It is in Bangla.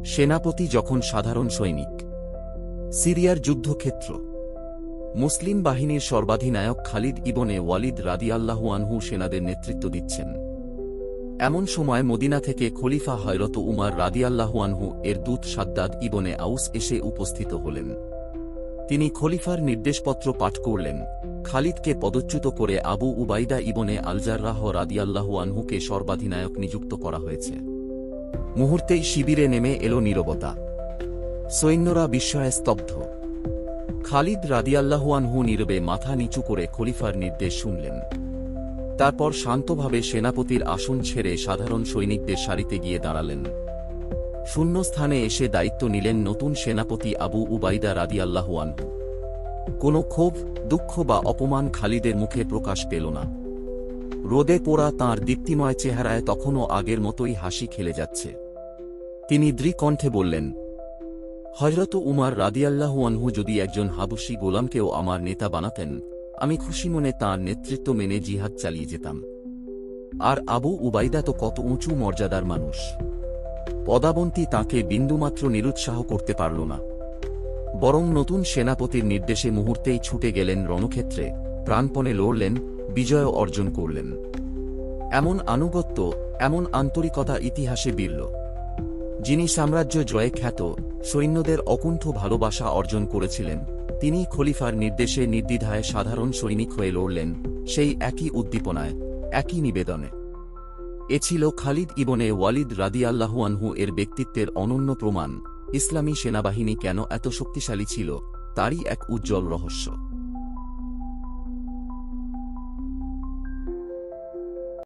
সেনাপতি যখন সাধারণ সৈনিক। সিরিয়ার যুদ্ধক্ষেত্র। মুসলিম বাহিনীর সর্বাধিনায়ক খালিদ ইবনে ওয়ালিদ রাদিয়াল্লাহু আনহু সেনাদের নেতৃত্ব দিচ্ছেন। এমন সময় মদিনা থেকে খলিফা হযরত উমর রাদিয়াল্লাহু আনহু এর দূত শাদ্দাদ ইবনে আউস এসে উপস্থিত হলেন। তিনি খলিফার নির্দেশপত্র পাঠ করলেন। খালিদকে পদচ্যুত করে আবু উবাইদা ইবনে আল জাররাহ রাদিয়াল্লাহু আনহুকে সর্বাধিনায়ক নিযুক্ত করা হয়েছে। মুহূর্তেই শিবিরে নেমে এল নীরবতা। সৈন্যরা বিস্ময়ে স্তব্ধ। খালিদ রাদিয়াল্লাহু আনহু নীরবে মাথা নিচু করে খলিফার নির্দেশ শুনলেন। তারপর শান্তভাবে সেনাপতির আসন ছেড়ে সাধারণ সৈনিকদের সারিতে গিয়ে দাঁড়ালেন। শূন্যস্থানে এসে দায়িত্ব নিলেন নতুন সেনাপতি আবু উবাইদা রাদিয়াল্লাহু আনহু। কোনো ক্ষোভ, দুঃখ বা অপমান খালিদের মুখে প্রকাশ পেল না। রোদে পোড়া তাঁর দীপ্তিময় চেহারায় তখনও আগের মতোই হাসি খেলে যাচ্ছে। তিনি দৃঢ়কণ্ঠে বললেন, হযরত উমর রাদিয়াল্লাহু আনহু যদি একজন হাবশী গোলামকেও আমার নেতা বানাতেন, আমি খুশি মনে তাঁর নেতৃত্ব মেনে জিহাদ চালিয়ে যেতাম। আর আবু উবাইদা তো কত উঁচু মর্যাদার মানুষ। পদাবন্তী তাঁকে বিন্দুমাত্র নিরুৎসাহ করতে পারল না, বরং নতুন সেনাপতির নির্দেশে মুহূর্তেই ছুটে গেলেন রণক্ষেত্রে, প্রাণপণে লড়লেন, বিজয় অর্জন করলেন। এমন আনুগত্য, এমন আন্তরিকতা ইতিহাসে বিরল। যিনি সাম্রাজ্য জয়ে খ্যাত, সৈন্যদের অকুণ্ঠ ভালোবাসা অর্জন করেছিলেন, তিনি খলিফার নির্দেশে নির্দ্বিধায় সাধারণ সৈনিক হয়ে লড়লেন, সেই একই উদ্দীপনায়, একই নিবেদনে। এ ছিল খালিদ ইবনে ওয়ালিদ রাদিয়াল্লাহু আনহু এর ব্যক্তিত্বের অনন্য প্রমাণ। ইসলামী সেনাবাহিনী কেন এত শক্তিশালী ছিল, তারই এক উজ্জ্বল রহস্য।